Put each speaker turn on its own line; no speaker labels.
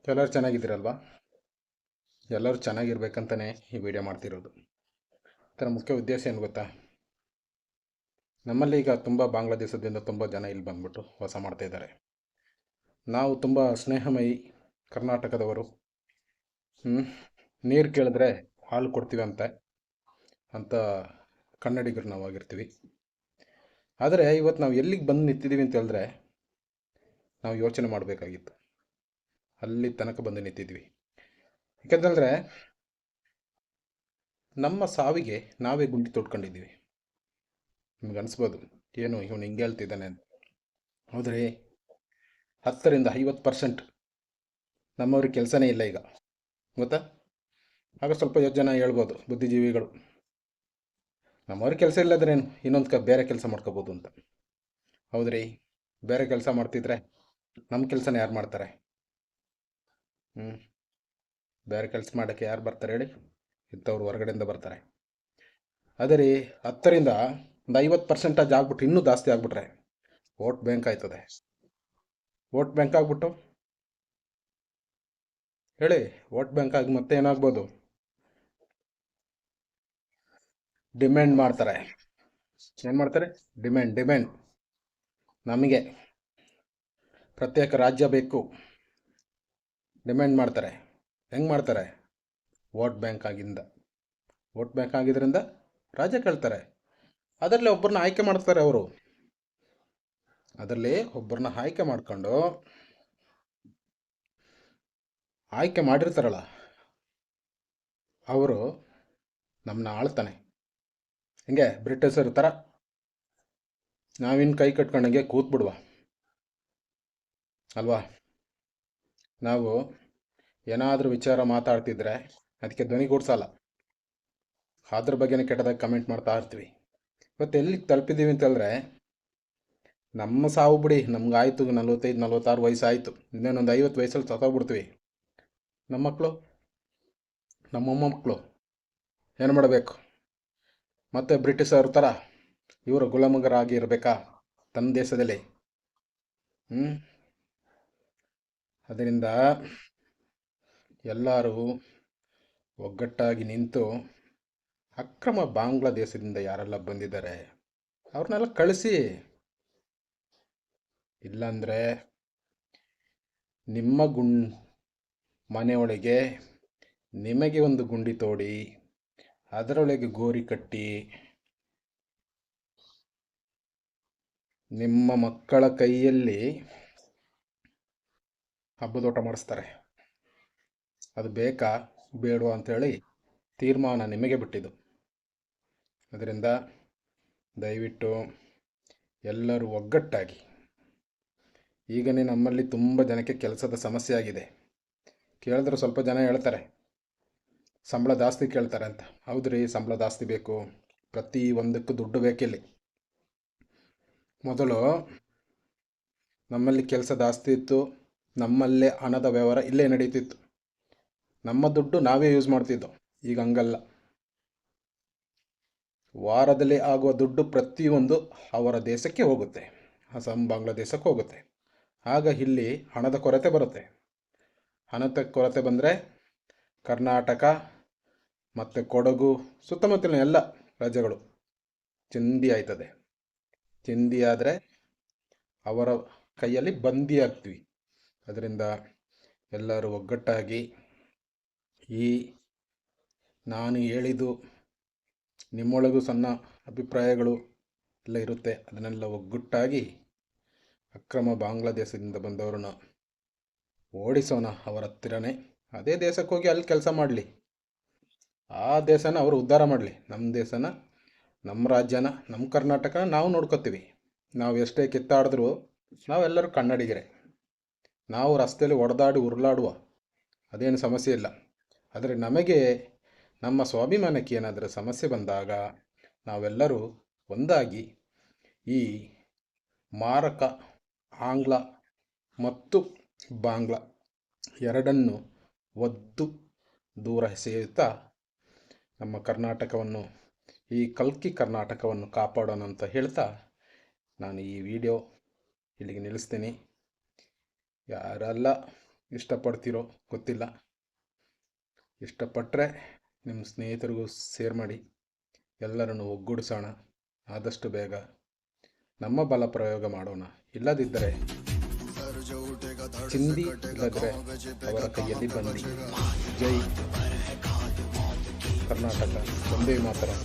ಎಲ್ಲರೂ ಚೆನ್ನಾಗಿದ್ದೀರಲ್ವಾ? ಎಲ್ಲರೂ ಚೆನ್ನಾಗಿರ್ಬೇಕಂತಲೇ ಈ ವಿಡಿಯೋ ಮಾಡ್ತಿರೋದು. ಇದರ ಮುಖ್ಯ ಉದ್ದೇಶ ಏನು ಗೊತ್ತಾ? ನಮ್ಮಲ್ಲಿ ಈಗ ತುಂಬ ಬಾಂಗ್ಲಾದೇಶದಿಂದ ತುಂಬ ಜನ ಇಲ್ಲಿ ಬಂದ್ಬಿಟ್ಟು ವಾಸ ಮಾಡ್ತಾ ಇದ್ದಾರೆ. ನಾವು ತುಂಬ ಸ್ನೇಹಮಯಿ ಕರ್ನಾಟಕದವರು. ನೀರು ಕೇಳಿದ್ರೆ ಹಾಲು ಕೊಡ್ತೀವಿ ಅಂತ ಕನ್ನಡಿಗರು ನಾವು ಆಗಿರ್ತೀವಿ. ಆದರೆ ಇವತ್ತು ನಾವು ಎಲ್ಲಿಗೆ ಬಂದು ನಿಂತಿದ್ದೀವಿ ಅಂತ ಹೇಳಿದ್ರೆ ನಾವು ಯೋಚನೆ ಮಾಡಬೇಕಾಗಿತ್ತು. ಅಲ್ಲಿ ತನಕ ಬಂದು ನಿಂತಿದ್ವಿ. ಯಾಕಂತಂದರೆ ನಮ್ಮ ಸಾವಿಗೆ ನಾವೇ ಗುಂಡಿ ತೊಡ್ಕೊಂಡಿದ್ದೀವಿ. ನಿಮ್ಗೆ ಅನಿಸ್ಬೋದು, ಏನು ಇವನು ಹಿಂಗೆ ಹೇಳ್ತಿದ್ದಾನೆ ಅಂತ. ಹೌದ್ರಿ, 10-50% ನಮ್ಮವ್ರಿಗೆ ಕೆಲಸನೇ ಇಲ್ಲ ಈಗ, ಗೊತ್ತಾ? ಆಗ ಸ್ವಲ್ಪ ಜನ ಹೇಳ್ಬೋದು, ಬುದ್ಧಿಜೀವಿಗಳು, ನಮ್ಮವ್ರಿಗೆ ಕೆಲಸ ಇಲ್ಲದ್ರೇನು, ಇನ್ನೊಂದು ಬೇರೆ ಕೆಲಸ ಮಾಡ್ಕೋಬೋದು ಅಂತ. ಹೌದ್ರಿ, ಬೇರೆ ಕೆಲಸ ಮಾಡ್ತಿದ್ರೆ ನಮ್ಮ ಕೆಲಸನ ಯಾರು ಮಾಡ್ತಾರೆ? ಬೇರೆ ಕೆಲಸ ಮಾಡೋಕ್ಕೆ ಯಾರು ಬರ್ತಾರೆ ಹೇಳಿ? ಇಂಥವ್ರು ಹೊರಗಡೆಯಿಂದ ಬರ್ತಾರೆ. ಅದೇ ರೀ, 10ರಿಂದ ಒಂದು 50% ಆಗ್ಬಿಟ್ಟು ಇನ್ನೂ ಜಾಸ್ತಿ ಆಗ್ಬಿಟ್ರೆ ವೋಟ್ ಬ್ಯಾಂಕ್ ಆಯ್ತದೆ. ವೋಟ್ ಬ್ಯಾಂಕ್ ಆಗ್ಬಿಟ್ಟು ಹೇಳಿ, ವೋಟ್ ಬ್ಯಾಂಕ್ ಆಗಿ ಮತ್ತೆ ಏನಾಗ್ಬೋದು? ಡಿಮ್ಯಾಂಡ್ ಮಾಡ್ತಾರೆ. ಏನು ಮಾಡ್ತಾರೆ? ಡಿಮ್ಯಾಂಡ್. ನಮಗೆ ಪ್ರತ್ಯೇಕ ರಾಜ್ಯ ಬೇಕು ಡಿಮ್ಯಾಂಡ್ ಮಾಡ್ತಾರೆ. ಹೆಂಗೆ ಮಾಡ್ತಾರೆ? ವೋಟ್ ಬ್ಯಾಂಕ್ ಆಗಿದ್ದರಿಂದ ರಾಜ್ಯ ಕೇಳ್ತಾರೆ. ಅದರಲ್ಲಿ ಒಬ್ಬರನ್ನ ಆಯ್ಕೆ ಮಾಡ್ತಾರೆ. ಅದರಲ್ಲಿ ಒಬ್ಬರನ್ನ ಆಯ್ಕೆ ಮಾಡ್ಕೊಂಡು ಆಯ್ಕೆ ಮಾಡಿರ್ತಾರಲ್ಲ, ಅವರು ನಮ್ಮನ್ನ ಆಳ್ತಾನೆ. ಹಿಂಗೆ ಬ್ರಿಟಿಷರ್ ಥರ ನಾವಿನ್ನು ಕೈ ಕಟ್ಕೊಂಡಂಗೆ ಕೂತ್ಬಿಡುವ ಅಲ್ವಾ? ನಾವು ಏನಾದರೂ ವಿಚಾರ ಮಾತಾಡ್ತಿದ್ರೆ ಅದಕ್ಕೆ ಧ್ವನಿಗೂಡಿಸಲ್ಲ, ಅದ್ರ ಬಗ್ಗೆನೇ ಕೆಟ್ಟದಾಗಿ ಕಮೆಂಟ್ ಮಾಡ್ತಾ ಇರ್ತೀವಿ. ಇವತ್ತು ಎಲ್ಲಿಗೆ ತಲುಪಿದ್ದೀವಿ ಅಂತಂದರೆ, ನಮ್ಮ ಸಾವು ಬಿಡಿ, ನಮ್ಗಾಯ್ತು 45-46 ವಯಸ್ಸಾಯಿತು, ಇನ್ನೇನೊಂದು 50 ವಯಸ್ಸಲ್ಲಿ ಸತ್ತೋಗ್ಬಿಡ್ತೀವಿ. ನಮ್ಮ ಮಕ್ಕಳು, ನಮ್ಮ ಮೊಮ್ಮಕ್ಕಳು ಏನು ಮಾಡಬೇಕು? ಮತ್ತೆ ಬ್ರಿಟಿಷರ ಥರ ಇವರು ಗುಲಾಮಗರಾಗಿ ಇರಬೇಕಾ ತನ್ನ ದೇಶದಲ್ಲಿ? ಅದರಿಂದ ಎಲ್ಲರೂ ಒಗ್ಗಟ್ಟಾಗಿ ನಿಂತು ಅಕ್ರಮ ಬಾಂಗ್ಲಾದೇಶದಿಂದ ಯಾರೆಲ್ಲ ಬಂದಿದ್ದಾರೆ ಅವ್ರನ್ನೆಲ್ಲ ಕಳಿಸಿ. ಇಲ್ಲಾಂದರೆ ನಿಮ್ಮ ಮನೆಯೊಳಗೆ ನಿಮಗೆ ಒಂದು ಗುಂಡಿ ತೋಡಿ ಅದರೊಳಗೆ ಗೋರಿ ಕಟ್ಟಿ ನಿಮ್ಮ ಮಕ್ಕಳ ಕೈಯಲ್ಲಿ ಹಬ್ಬದೋಟ ಮಾಡಿಸ್ತಾರೆ. ಅದು ಬೇಕಾ ಬೇಡವಾ ಅಂಥೇಳಿ ತೀರ್ಮಾನ ನಿಮಗೆ ಬಿಟ್ಟಿದ್ದು. ಅದರಿಂದ ದಯವಿಟ್ಟು ಎಲ್ಲರೂ ಒಗ್ಗಟ್ಟಾಗಿ. ಈಗನೇ ನಮ್ಮಲ್ಲಿ ತುಂಬ ಜನಕ್ಕೆ ಕೆಲಸದ ಸಮಸ್ಯೆ ಆಗಿದೆ. ಕೇಳಿದ್ರೆ ಸ್ವಲ್ಪ ಜನ ಹೇಳ್ತಾರೆ ಸಂಬಳ ಜಾಸ್ತಿ ಕೇಳ್ತಾರೆ ಅಂತ. ಹೌದ್ರಿ, ಸಂಬಳ ಜಾಸ್ತಿ ಬೇಕು, ಪ್ರತಿ ಒಂದಕ್ಕೂ ದುಡ್ಡು ಬೇಕಿಲ್ಲಿ. ಮೊದಲು ನಮ್ಮಲ್ಲಿ ಕೆಲಸ ಜಾಸ್ತಿ ಇತ್ತು, ನಮ್ಮಲ್ಲೇ ಹಣದ ವ್ಯವಹಾರ ಇಲ್ಲೇ ನಡೀತಿತ್ತು, ನಮ್ಮ ದುಡ್ಡು ನಾವೇ ಯೂಸ್ ಮಾಡ್ತಿದ್ದೋ. ಈಗ ಹಂಗಲ್ಲ. ವಾರದಲ್ಲಿ ಆಗುವ ದುಡ್ಡು ಪ್ರತಿಯೊಂದು ಅವರ ದೇಶಕ್ಕೆ ಹೋಗುತ್ತೆ, ಅಸ್ಸಾಂ ಬಾಂಗ್ಲಾದೇಶಕ್ಕೆ ಹೋಗುತ್ತೆ. ಆಗ ಇಲ್ಲಿ ಹಣದ ಕೊರತೆ ಬರುತ್ತೆ. ಹಣದ ಕೊರತೆ ಬಂದರೆ ಕರ್ನಾಟಕ ಮತ್ತು ಕೊಡಗು ಸುತ್ತಮುತ್ತಲಿನ ಎಲ್ಲ ರಾಜ್ಯಗಳು ಚಿಂದಿ ಆಯ್ತದೆ. ಚಿಂದಿ ಆದರೆ ಅವರ ಕೈಯಲ್ಲಿ ಬಂದಿ ಆಗ್ತೀವಿ. ಅದರಿಂದ ಎಲ್ಲರೂ ಒಗ್ಗಟ್ಟಾಗಿ ಈ ನಾನು ಹೇಳಿದ್ದು, ನಿಮ್ಮೊಳಗೂ ಸಣ್ಣ ಅಭಿಪ್ರಾಯಗಳು ಎಲ್ಲ ಇರುತ್ತೆ, ಅದನ್ನೆಲ್ಲ ಒಗ್ಗಟ್ಟಾಗಿ ಅಕ್ರಮ ಬಾಂಗ್ಲಾದೇಶದಿಂದ ಬಂದವರನ್ನ ಓಡಿಸೋಣ. ಅವರ ಹತ್ತಿರನೇ ಅದೇ ದೇಶಕ್ಕೆ ಹೋಗಿ ಅಲ್ಲಿ ಕೆಲಸ ಮಾಡಲಿ, ಆ ದೇಶನ ಅವರು ಉದ್ಧಾರ ಮಾಡಲಿ. ನಮ್ಮ ದೇಶನ, ನಮ್ಮ ರಾಜ್ಯನ, ನಮ್ಮ ಕರ್ನಾಟಕನ ನಾವು ನೋಡ್ಕೋತೀವಿ. ನಾವು ಎಷ್ಟೇ ಕಿತ್ತಾಡಿದ್ರೂ ನಾವೆಲ್ಲರೂ ಕನ್ನಡಿಗರೇ. ನಾವು ರಸ್ತೆಯಲ್ಲಿ ಹೊಡೆದಾಡಿ ಉರುಳಾಡುವ, ಅದೇನು ಸಮಸ್ಯೆ ಇಲ್ಲ. ಆದರೆ ನಮಗೆ ನಮ್ಮ ಸ್ವಾಭಿಮಾನಕ್ಕೆ ಏನಾದರೂ ಸಮಸ್ಯೆ ಬಂದಾಗ ನಾವೆಲ್ಲರೂ ಒಂದಾಗಿ ಈ ಮಾರಕ ಆಂಗ್ಲ ಮತ್ತು ಬಾಂಗ್ಲಾ ಎರಡನ್ನು ಒದ್ದು ದೂರ ಎಸೆಯುತ್ತಾ ನಮ್ಮ ಕರ್ನಾಟಕವನ್ನು, ಈ ಕಲ್ಕಿ ಕರ್ನಾಟಕವನ್ನು ಕಾಪಾಡೋಣ ಅಂತ ಹೇಳ್ತಾ ನಾನು ಈ ವಿಡಿಯೋ ಇಲ್ಲಿಗೆ ನಿಲ್ಲಿಸ್ತೀನಿ. ಯಾರೆಲ್ಲ ಇಷ್ಟಪಡ್ತೀರೋ ಗೊತ್ತಿಲ್ಲ. ಇಷ್ಟಪಟ್ಟರೆ ನಿಮ್ಮ ಸ್ನೇಹಿತರಿಗೂ ಶೇರ್ ಮಾಡಿ. ಎಲ್ಲರನ್ನು ಒಗ್ಗೂಡಿಸೋಣ. ಆದಷ್ಟು ಬೇಗ ನಮ್ಮ ಬಲ ಪ್ರಯೋಗ ಮಾಡೋಣ. ಇಲ್ಲದಿದ್ದರೆ ಚಿಂದಿ, ಇಲ್ಲದ್ರೆ ಅವರ ಕೈಯಲ್ಲಿ ಬಂದಿ. ಜೈ ಕರ್ನಾಟಕ, ಒಂದೇ ಮಾತರಂ.